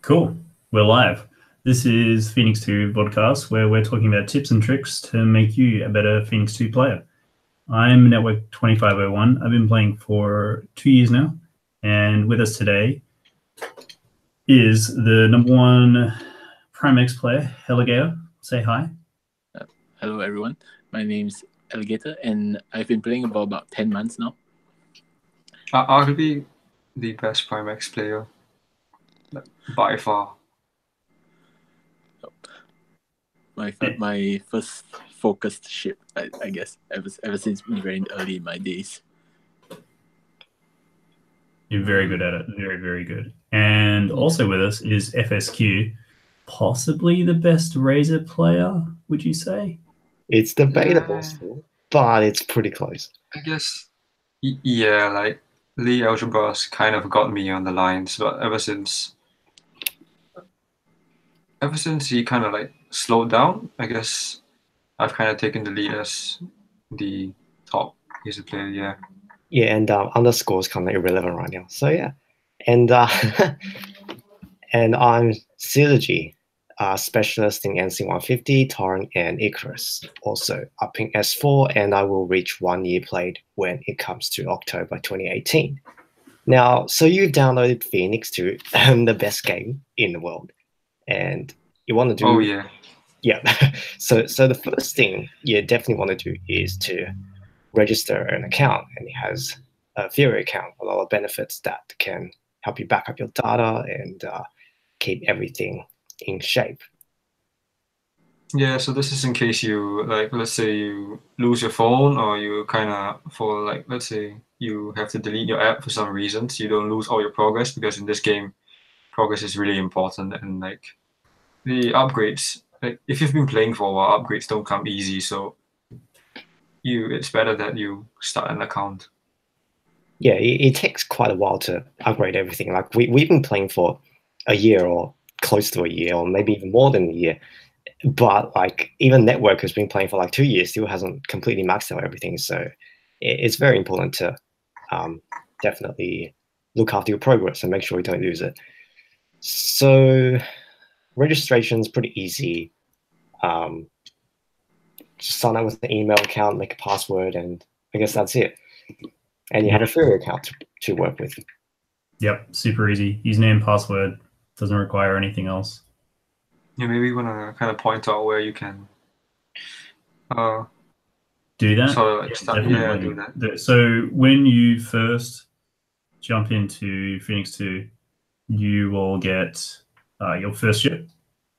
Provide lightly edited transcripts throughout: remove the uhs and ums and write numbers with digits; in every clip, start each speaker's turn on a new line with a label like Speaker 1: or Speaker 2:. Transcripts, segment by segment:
Speaker 1: Cool. We're live. This is Phoenix 2 Vodcast, where we're talking about tips and tricks to make you a better Phoenix 2 player. I'm Network 2501. I've been playing for 2 years now, and with us today is the #1 Prime X player, Elegater. Say hi.
Speaker 2: Hello, everyone. My name's Elegater, and I've been playing for about 10 months now.
Speaker 3: Arguably the best Prime X player by far.
Speaker 2: My first focused ship, I guess, ever since very early in my days.
Speaker 1: You're very good at it. Very, very good. And also with us is FSQ, possibly the best Razor player, would you say?
Speaker 4: It's debatable, but it's pretty close.
Speaker 3: I guess, yeah, like Lee Algebras kind of got me on the lines, but ever since he kind of like slowed down, I guess I've kind of taken the lead as the top Razor player, yeah.
Speaker 4: Yeah, and underscore's kind of irrelevant right now. So yeah, and and I'm Syzygy, specialist in NC150, Torrent, and Icarus. Also upping S4, and I will reach 1 year played when it comes to October 2018. Now, so you've downloaded Phoenix 2, the best game in the world, and you want to do.
Speaker 3: Oh yeah.
Speaker 4: Yeah. So the first thing you definitely want to do is to register an account, and it has a Firi account, a lot of benefits that can help you back up your data and keep everything in shape.
Speaker 3: Yeah, so this is in case you, like, let's say you lose your phone, or you kind of, for like, let's say you have to delete your app for some reasons, you don't lose all your progress, because in this game, progress is really important, and like the upgrades, like if you've been playing for a while, upgrades don't come easy, so it's better that you start an account.
Speaker 4: Yeah, it takes quite a while to upgrade everything. Like we've been playing for a year or close to a year, or maybe even more than a year. But like even Network has been playing for like 2 years, still hasn't completely maxed out everything. So it's very important to definitely look after your progress and make sure you don't lose it. So registration is pretty easy. Just sign up with an email account, make a password, and I guess that's it. And you have a Firi account to work with.
Speaker 1: Yep, super easy. Username, password, doesn't require anything else.
Speaker 3: Yeah, maybe you want to kind of point out where you can
Speaker 1: do that.
Speaker 3: So like do that.
Speaker 1: So when you first jump into Phoenix 2, you will get your first ship,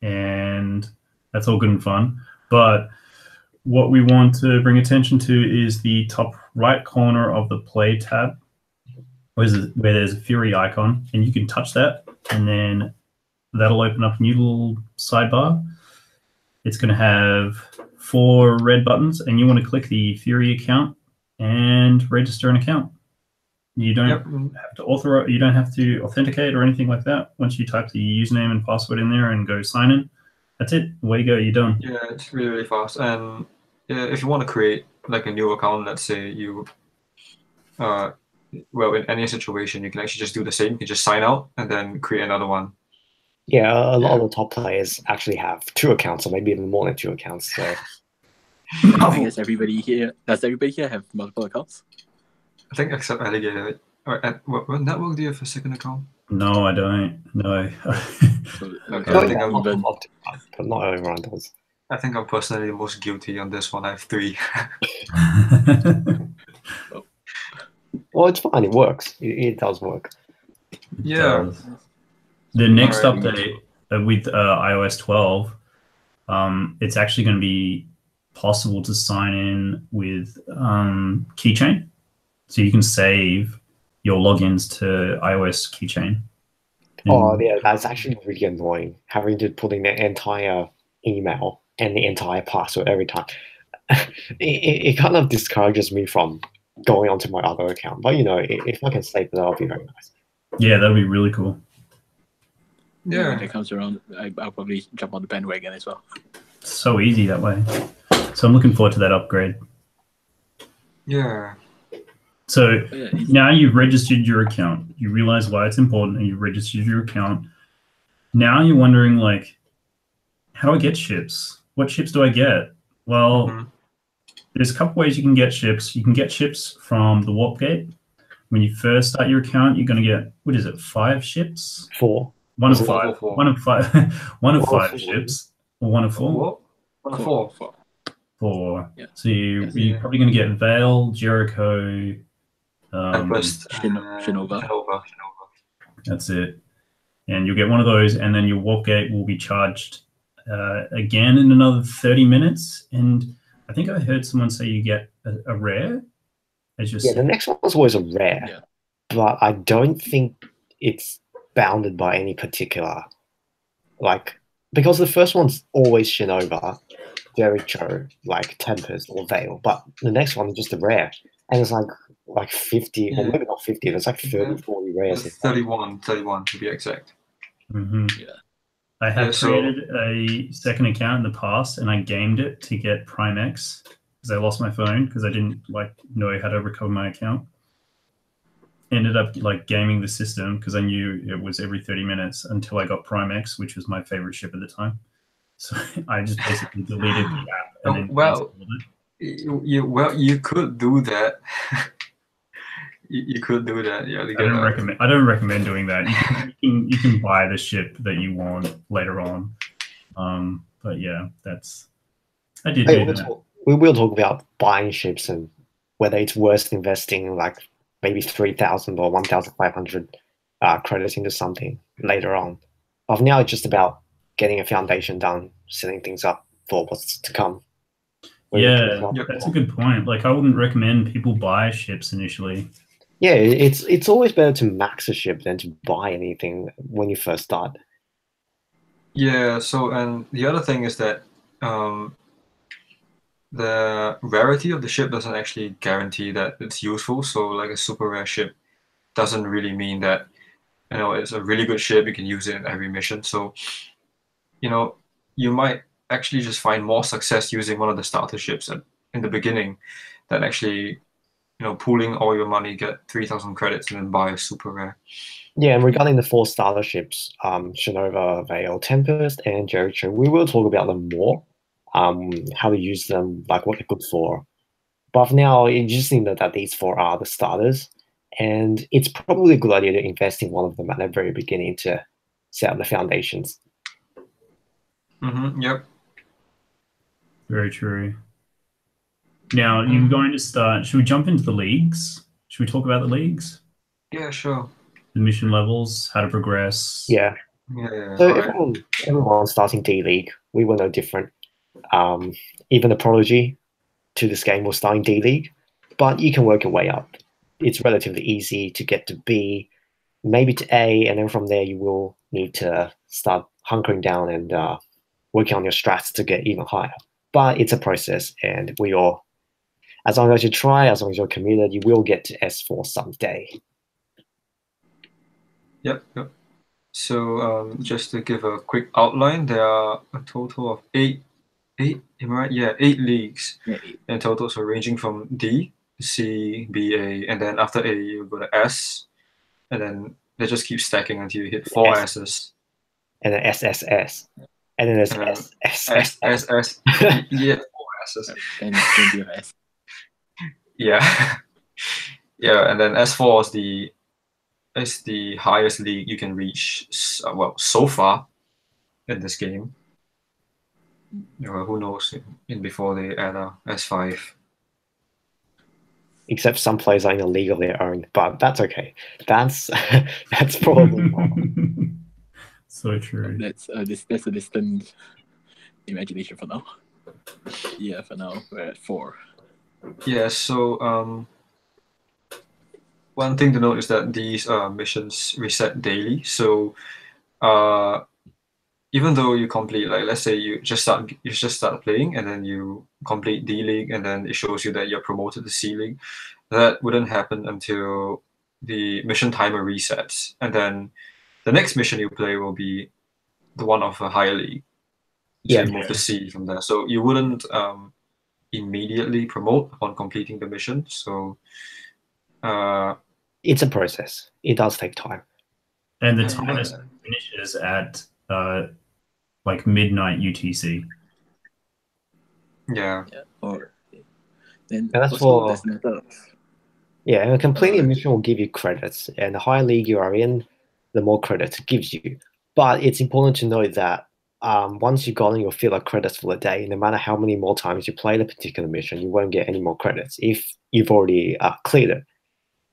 Speaker 1: and that's all good and fun. But what we want to bring attention to is the top right corner of the play tab, where there's a Firi icon, and you can touch that, and then that'll open up a new little sidebar. It's going to have 4 red buttons, and you want to click the Firi account and register an account. You don't have to authorize, you don't have to authenticate or anything like that. Once you type the username and password in there and go sign in, that's it. Way to go, you're done.
Speaker 3: Yeah, it's really, really fast. And if you want to create like a new account, let's say you, well, in any situation, you can actually just do the same. You can just sign out and then create another one.
Speaker 4: Yeah, a lot of the top players actually have 2 accounts, or maybe even more than 2 accounts. So
Speaker 2: I guess everybody here have multiple accounts?
Speaker 3: I think except Elegater. What network do you have a second account?
Speaker 1: No, I don't. No.
Speaker 3: Okay,
Speaker 4: but not everyone does.
Speaker 3: I think I'm personally the most guilty on this one. I have 3.
Speaker 4: Well, it's fine. It works. It does work.
Speaker 3: Yeah.
Speaker 1: The next update with iOS 12, it's actually going to be possible to sign in with Keychain. So you can save your logins to iOS Keychain.
Speaker 4: Oh, yeah, that's actually really annoying, having to put in the entire email and the entire password every time. It kind of discourages me from going onto my other account. But, you know, if I can save it, that'll be very nice.
Speaker 1: Yeah, that'll be really cool.
Speaker 3: Yeah.
Speaker 2: When it comes around, I'll probably jump on the bandwagon as well.
Speaker 1: So easy that way. So I'm looking forward to that upgrade.
Speaker 3: Yeah.
Speaker 1: So now you've registered your account. You realize why it's important, and you've registered your account. now you're wondering, like, how do I get ships? What ships do I get? Well, there's a couple ways you can get ships. You can get ships from the warp gate. When you first start your account, you're going to get, what is it, 5 ships?
Speaker 4: 4.
Speaker 1: One of
Speaker 4: Was it
Speaker 1: 5.
Speaker 3: four?
Speaker 1: One of 5. One of
Speaker 4: Four.
Speaker 1: 5 ships. Or one of 4?
Speaker 3: What? One of four.
Speaker 1: 4.
Speaker 2: Yeah.
Speaker 1: So
Speaker 2: Yes.
Speaker 1: you're probably going to get Vale, Jericho,
Speaker 3: Tempest,
Speaker 2: Shinova.
Speaker 1: That's it. And you'll get one of those, and then your warp gate will be charged again in another 30 minutes. And I think I heard someone say you get a rare.
Speaker 4: Yeah, the next one's always a rare,
Speaker 2: Yeah.
Speaker 4: but I don't think it's bounded by any particular, like, because the first one's always Shinova, Jericho, like Tempest or Vale, but the next one is just a rare, and it's like 50, or maybe not 50, it's like 30, 40 rares.
Speaker 3: 31 to be exact.
Speaker 2: Yeah.
Speaker 1: I have created a second account in the past, and I gamed it to get Prime X because I lost my phone because I didn't know how to recover my account. Ended up gaming the system because I knew it was every 30 minutes until I got Prime X, which was my favorite ship at the time. So I just basically deleted the app and then installed it.
Speaker 3: You could do that. You could do that. Yeah,
Speaker 1: I don't recommend doing that. You can buy the ship that you want later on. But yeah, I did do that.
Speaker 4: We will talk about buying ships and whether it's worth investing like maybe 3,000 or 1,500 credits into something later on. But now it's just about getting a foundation done, setting things up for what's to come.
Speaker 1: Yeah, that's a good point. Like, I wouldn't recommend people buy ships initially.
Speaker 4: Yeah, it's always better to max a ship than to buy anything when you first start.
Speaker 3: Yeah, so, and the other thing is that the rarity of the ship doesn't actually guarantee that it's useful. So like a super rare ship doesn't really mean that, it's a really good ship, you can use it in every mission. So, you might actually just find more success using one of the starter ships in the beginning than actually, pooling all your money, get 3,000 credits, and then buy a super rare.
Speaker 4: Yeah, and regarding the 4 starter ships, Shinova, Vale, Tempest, and Jericho, we will talk about them more, how to use them, like what they're good for. But for now, you just need to know that these 4 are the starters, and it's probably a good idea to invest in one of them at the very beginning to set up the foundations.
Speaker 3: Yep.
Speaker 1: Very true. Now, you're going to start... Should we jump into the leagues? Should we talk about the leagues?
Speaker 3: Yeah, sure.
Speaker 1: The mission levels, how to progress.
Speaker 4: Yeah. So everyone's starting D-League. We were no different. Even the prodigy to this game was starting D-League, but you can work your way up. It's relatively easy to get to B, maybe to A, and then from there you will need to start hunkering down and working on your strats to get even higher. But it's a process, and as long as you try, as long as you're committed, you will get to S4 someday.
Speaker 3: Yep. So just to give a quick outline, there are a total of 8, am I right? Yeah, 8 leagues in total, so ranging from D, C, B, A, and then after A you go to S, and then they just keep stacking until you hit 4 S's.
Speaker 4: And then SSS. And then there's
Speaker 3: S. Yeah, 4 S's.
Speaker 2: And plenty of S.
Speaker 3: Yeah. Yeah, and then S4 is the highest league you can reach, so far in this game. Who knows in before they add a S5.
Speaker 4: Except some players are in a league of their own, but that's okay. That's probably not.
Speaker 1: So true.
Speaker 2: That's a distant imagination for now. Yeah, for now we're at 4.
Speaker 3: Yeah, so one thing to note is that these missions reset daily. So even though you complete, like, let's say you just start playing and then you complete D League and then it shows you that you're promoted to C League, that wouldn't happen until the mission timer resets, and then the next mission you play will be the one of a higher league. So you move to C from there. So you wouldn't immediately promote upon completing the mission. So
Speaker 4: it's a process. It does take time.
Speaker 1: And the timer finishes at like midnight UTC.
Speaker 3: Yeah.
Speaker 2: Yeah. Or then
Speaker 4: And that's
Speaker 2: also
Speaker 4: for-
Speaker 2: there's the matter of
Speaker 4: Yeah, and completing a mission will give you credits, and the higher league you are in, the more credits it gives you. But it's important to note that once you've gotten your fill of credits for the day, no matter how many more times you play the particular mission, you won't get any more credits if you've already cleared it.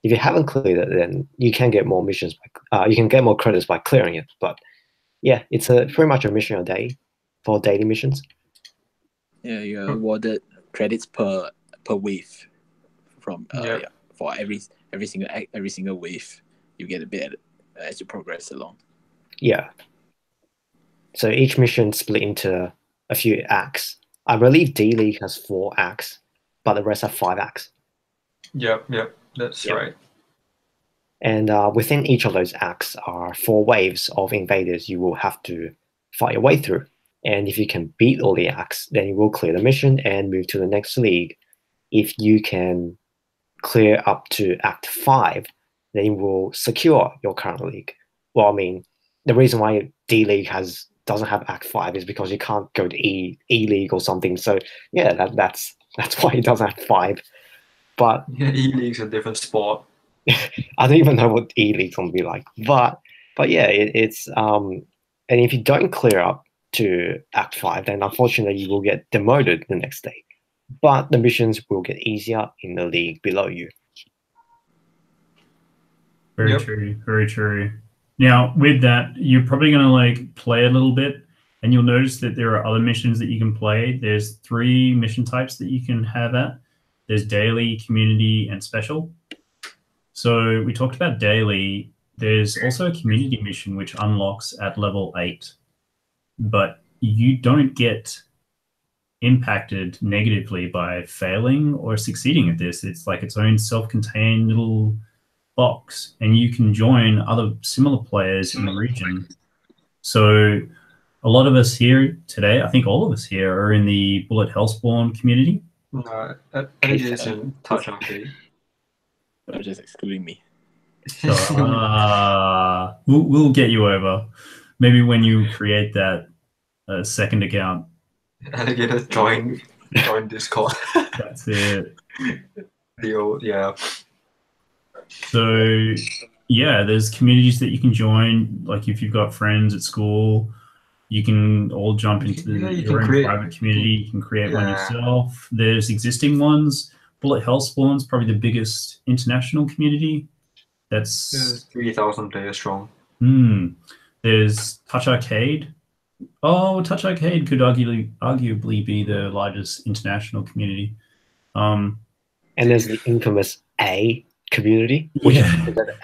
Speaker 4: If you haven't cleared it, then you can get more missions. You can get more credits by clearing it. But yeah, it's pretty much a mission a day for daily missions.
Speaker 2: yeah, you're awarded credits per wave from
Speaker 3: Yep.
Speaker 2: yeah, for every single wave you get a bit as you progress along.
Speaker 4: Yeah. So each mission split into a few acts. I believe D League has 4 acts, but the rest have 5 acts.
Speaker 3: Yep. That's
Speaker 4: Yep.
Speaker 3: right.
Speaker 4: And within each of those acts are 4 waves of invaders you will have to fight your way through. And if you can beat all the acts, then you will clear the mission and move to the next league. If you can clear up to Act 5, then you will secure your current league. Well, I mean, the reason why D League doesn't have Act 5 is because you can't go to E League or something. So yeah, that's why it doesn't have 5. But
Speaker 3: Yeah, E-League's a different sport.
Speaker 4: I don't even know what E League's gonna be like. But yeah, it's and if you don't clear up to Act 5, then unfortunately you will get demoted the next day. But the missions will get easier in the league below you.
Speaker 1: Very
Speaker 3: Yep.
Speaker 1: true. Very true. Now, with that, you're probably going to like play a little bit, and you'll notice that there are other missions that you can play. There's 3 mission types that you can have at. There's daily, community, and special. So we talked about daily. There's also a community mission which unlocks at level 8, but you don't get impacted negatively by failing or succeeding at this. It's like its own self-contained little box, and you can join other similar players in the region. So a lot of us here today, I think all of us here, are in the Bullet Hellspawn community.
Speaker 3: I think it's in toucharcade.
Speaker 2: They're just excluding me.
Speaker 1: So we'll get you over. Maybe when you create that second account.
Speaker 3: Elegater join Discord.
Speaker 1: That's it.
Speaker 3: Yeah.
Speaker 1: So yeah, there's communities that you can join. Like if you've got friends at school, you can all jump into your own private community. You can create one yourself. There's existing ones. Bullet Hellspawn's probably the biggest international community. That's
Speaker 3: 3,000 players strong.
Speaker 1: There's toucharcade. Oh, toucharcade could arguably be the largest international community.
Speaker 4: And there's the infamous A community, which is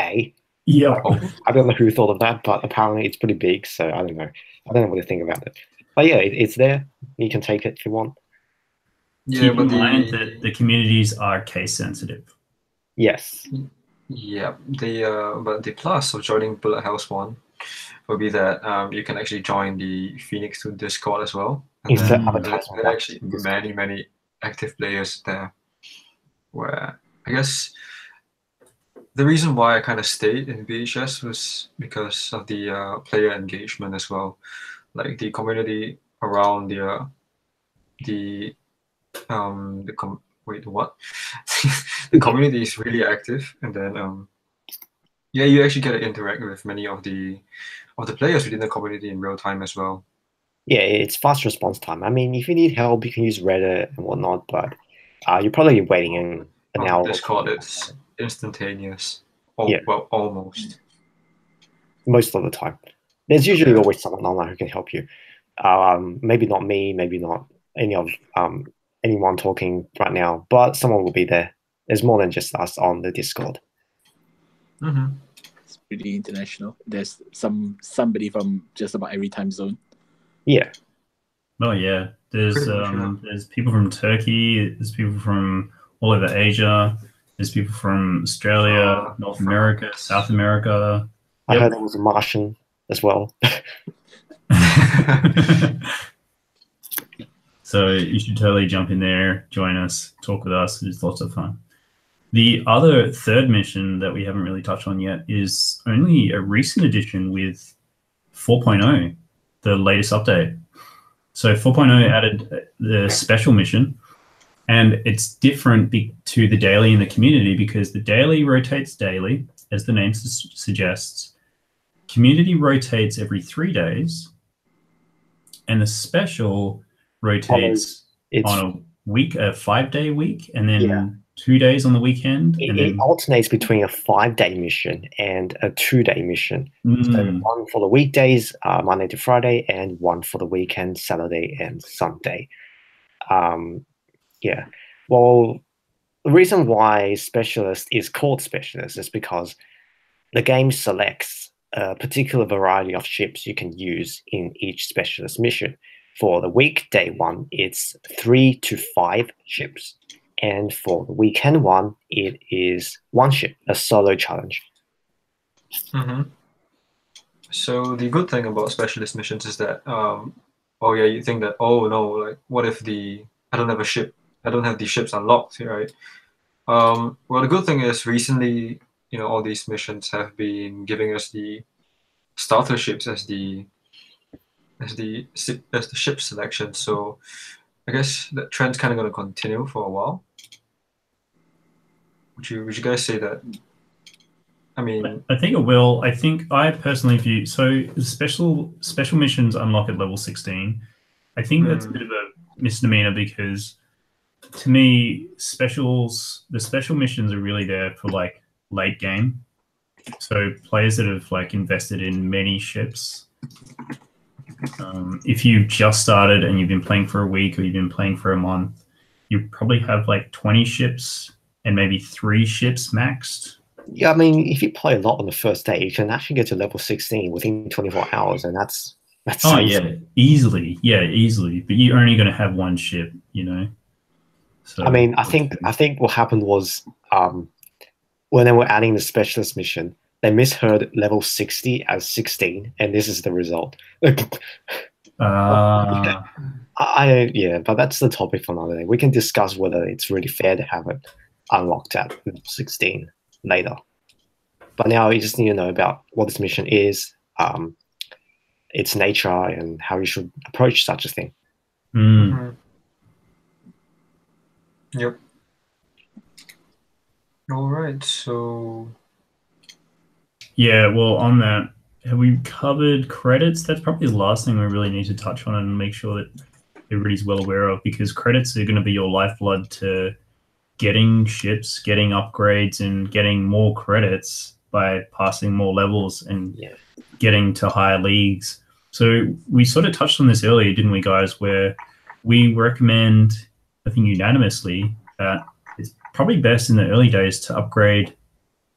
Speaker 4: A.
Speaker 1: Yeah.
Speaker 4: I don't know who thought of that, but apparently it's pretty big, so I don't know. I don't know what to think about it. But yeah, it's there. You can take it if you want.
Speaker 3: Yeah,
Speaker 1: Keep
Speaker 3: but
Speaker 1: in mind that the communities are case sensitive.
Speaker 4: Yes.
Speaker 3: Yeah, but the plus of joining Bullet Hellspawn will be that you can actually join the Phoenix 2 Discord as well. And
Speaker 4: Instead
Speaker 3: then
Speaker 4: of
Speaker 3: there are actually many active players there. Where I guess the reason why I kind of stayed in BHS was because of the player engagement as well. Like the community around the community is really active, and then yeah, you actually get to interact with many of the players within the community in real time as well.
Speaker 4: Yeah, it's fast response time. I mean, if you need help, you can use Reddit and whatnot, but you're probably waiting in an hour.
Speaker 3: Discord, it's instantaneous.
Speaker 4: Yeah.
Speaker 3: Well, almost.
Speaker 4: Most of the time. There's usually always someone online who can help you. Maybe not me, maybe not any of anyone talking right now, but someone will be there. There's more than just us on the Discord.
Speaker 3: Mm-hmm.
Speaker 2: It's pretty international. There's somebody from just about every time zone.
Speaker 4: Yeah.
Speaker 1: Oh yeah. There's people from Turkey, there's people from all over Asia, there's people from Australia, North America, South America.
Speaker 4: I heard there was a Martian as well.
Speaker 1: So you should totally jump in there, join us, talk with us. It's lots of fun. The other third mission that we haven't really touched on yet is only a recent addition with 4.0. And that's the Elegater mission. the latest update. So 4.0 added the special mission, and it's different to the daily and the community because the daily rotates daily, as the name suggests. Community rotates every 3 days, and the special rotates on a 5-day week, and then 2 days on the weekend.
Speaker 4: It alternates between a 5-day mission and a 2-day mission. So one for the weekdays, Monday to Friday, and one for the weekend, Saturday and Sunday. Yeah. Well, the reason why Specialist is called Specialist is because the game selects a particular variety of ships you can use in each Specialist mission. For the weekday one, it's 3 to 5 ships. And for the weekend one, it is 1 ship, a solo challenge.
Speaker 3: So the good thing about Specialist missions is that, you think that, oh no, like what if I don't have a ship, I don't have the ships unlocked, right? Well, the good thing is recently, all these missions have been giving us the starter ships as the ship selection. So I guess that trend's kind of going to continue for a while. Would you guys say that? I mean,
Speaker 1: I think it will. I think I personally view special missions unlock at level 16. I think that's a bit of a misdemeanor because to me, the special missions are really there for like late game. So players that have like invested in many ships. If you just started and you've been playing for a week or you've been playing for a month, you probably have like 20 ships and maybe 3 ships maxed.
Speaker 4: Yeah, I mean, if you play a lot on the first day, you can actually get to level 16 within 24 hours, and that's
Speaker 1: easily. But you're only going to have 1 ship, So
Speaker 4: I mean, I think what happened was when they were adding the Specialist mission, they misheard level 60 as 16, and this is the result. But that's the topic for another day. We can discuss whether it's really fair to have it unlocked at level 16 later. But now you just need to know about what this mission is, its nature, and how you should approach such a thing.
Speaker 3: Yep. All right, so...
Speaker 1: Yeah, well, on that, have we covered credits? That's probably the last thing we really need to touch on and make sure that everybody's well aware of, because credits are going to be your lifeblood to getting ships, getting upgrades, and getting more credits by passing more levels and getting to higher leagues. So we sort of touched on this earlier, didn't we, guys, where we recommend, I think unanimously, that it's probably best in the early days to upgrade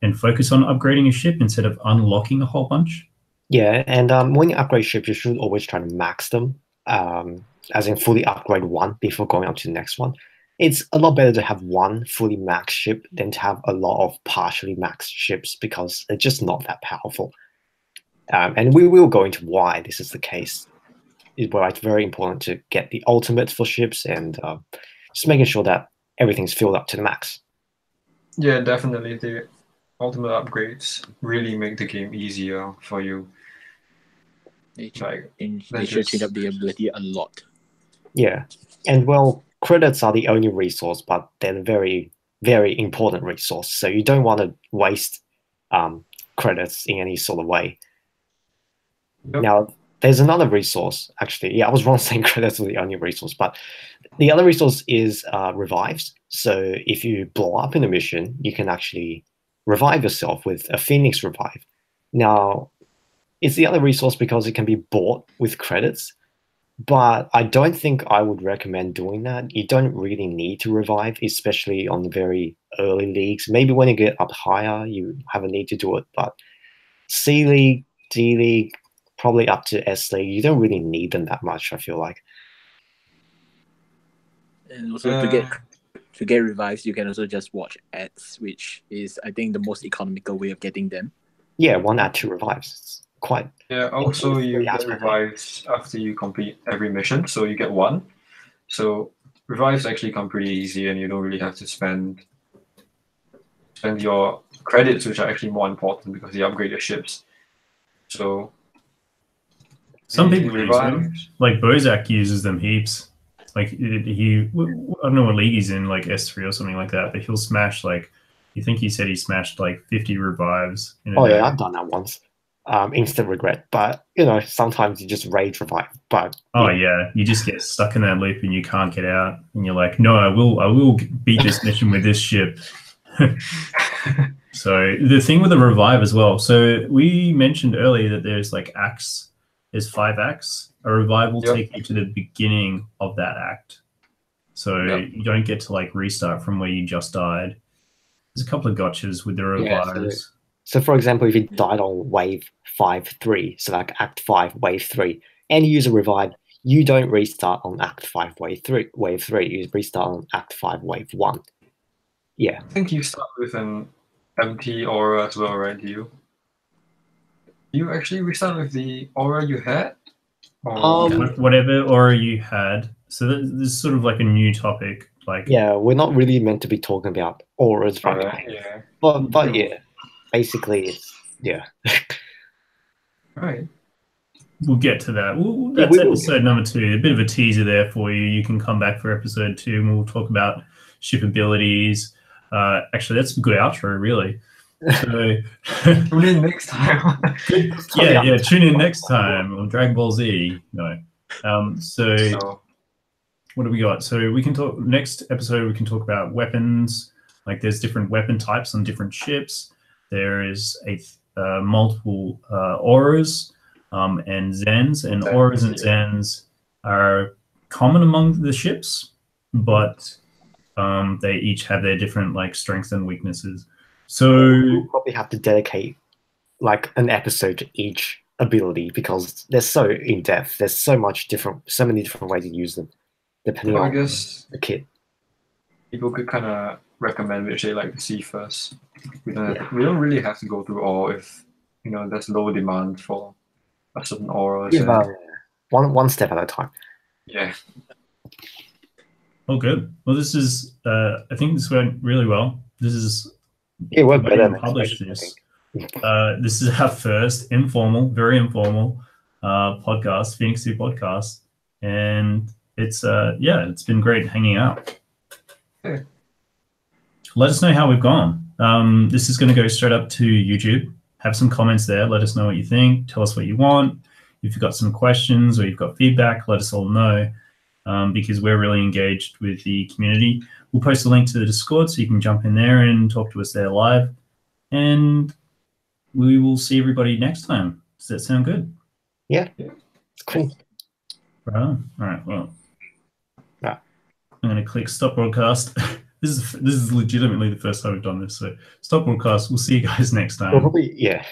Speaker 1: and focus on upgrading a ship instead of unlocking a whole bunch.
Speaker 4: Yeah, and when you upgrade ships, you should always try to max them, as in fully upgrade one before going on to the next one. It's a lot better to have one fully maxed ship than to have a lot of partially maxed ships because they're just not that powerful. And we will go into why this is the case. But it's very important to get the ultimates for ships and just making sure that everything's filled up to the max.
Speaker 3: Yeah, definitely. The ultimate upgrades really make the game easier for you.
Speaker 2: They should change up the ability a lot.
Speaker 4: Yeah, and well, credits are the only resource, but they're a very, very important resource. So you don't want to waste credits in any sort of way. Yep. Now, there's another resource, actually. Yeah, I was wrong saying credits are the only resource, but the other resource is revives. So if you blow up in a mission, you can actually revive yourself with a Phoenix revive. Now, it's the other resource because it can be bought with credits, but I don't think I would recommend doing that. You don't really need to revive, especially on the very early leagues. Maybe when you get up higher, you have a need to do it, but C League, D League, probably up to S League, you don't really need them that much, I feel like.
Speaker 2: And also to get revives, you can also just watch ads, which is, I think, the most economical way of getting them.
Speaker 4: Yeah, 1 ad 2 revives. It's quite...
Speaker 3: Yeah, also you get revives after you complete every mission, so you get 1. So revives actually come pretty easy and you don't really have to spend your credits, which are actually more important because they upgrade your ships. So
Speaker 1: Some
Speaker 3: He
Speaker 1: people use them.
Speaker 3: revives.
Speaker 1: Like Bozak uses them heaps. Like he, I don't know what league he's in, like S3 or something like that. But he'll smash like, you think he said he smashed like 50 revives. In a
Speaker 4: Oh
Speaker 1: day.
Speaker 4: yeah, I've done that once. Instant regret, but you know, sometimes you just rage revive. But
Speaker 1: Oh yeah, you just get stuck in that loop and you can't get out, and you're like, no, I will beat this mission with this ship. So the thing with the revive as well. So we mentioned earlier that there's like acts. There's 5 acts. A revive will take you to the beginning of that act. So you don't get to like restart from where you just died. There's a couple of gotchas with the revives.
Speaker 4: So for example, if you died on wave 5-3, so like Act 5, wave 3, and you use a revive, you don't restart on Act 5, wave 3. You restart on Act 5, wave 1. Yeah.
Speaker 3: I think you start with an empty aura as well, right? Do you actually restart with the aura you had? Or
Speaker 1: Whatever aura you had. So this is sort of like a new topic. Like
Speaker 4: yeah, we're not really meant to be talking about auras right now.
Speaker 3: yeah.
Speaker 4: But yeah, basically it's
Speaker 3: Right.
Speaker 1: We'll get to that. That's episode number 2. A bit of a teaser there for you. You can come back for episode 2 and we'll talk about ship abilities. Actually, that's a good outro, really. So,
Speaker 3: Tune in next time.
Speaker 1: yeah. Tune in next time on Dragon Ball Z. No. So what do we got? So we can talk next episode. We can talk about weapons. Like there's different weapon types on different ships. There is multiple auras and Zens, and auras and Zens are common among the ships, but they each have their different like strengths and weaknesses. So
Speaker 4: we'll probably have to dedicate like an episode to each ability because they're so in depth. There's so many different ways to use them, depending on the kit.
Speaker 3: People could kind of recommend which they like to see first. We don't really have to go through all if there's low demand for a certain aura.
Speaker 4: One step at a time.
Speaker 3: Yeah.
Speaker 1: Oh, good. Well, this is. I think this went really well. This is.
Speaker 4: It went better than
Speaker 1: published this. This is our first very informal podcast, Phoenix 2 podcast, and it's been great hanging out.
Speaker 3: Yeah.
Speaker 1: Let us know how we've gone. This is going to go straight up to YouTube. Have some comments there. Let us know what you think. Tell us what you want. If you've got some questions or you've got feedback, let us all know because we're really engaged with the community. We'll post a link to the Discord so you can jump in there and talk to us there live. And we will see everybody next time. Does that sound good?
Speaker 4: Yeah. It's cool.
Speaker 1: Right on. All right. Well,
Speaker 4: yeah.
Speaker 1: I'm going to click stop broadcast. This is legitimately the first time we've done this. So stop broadcast. We'll see you guys next time.
Speaker 4: Probably, yeah.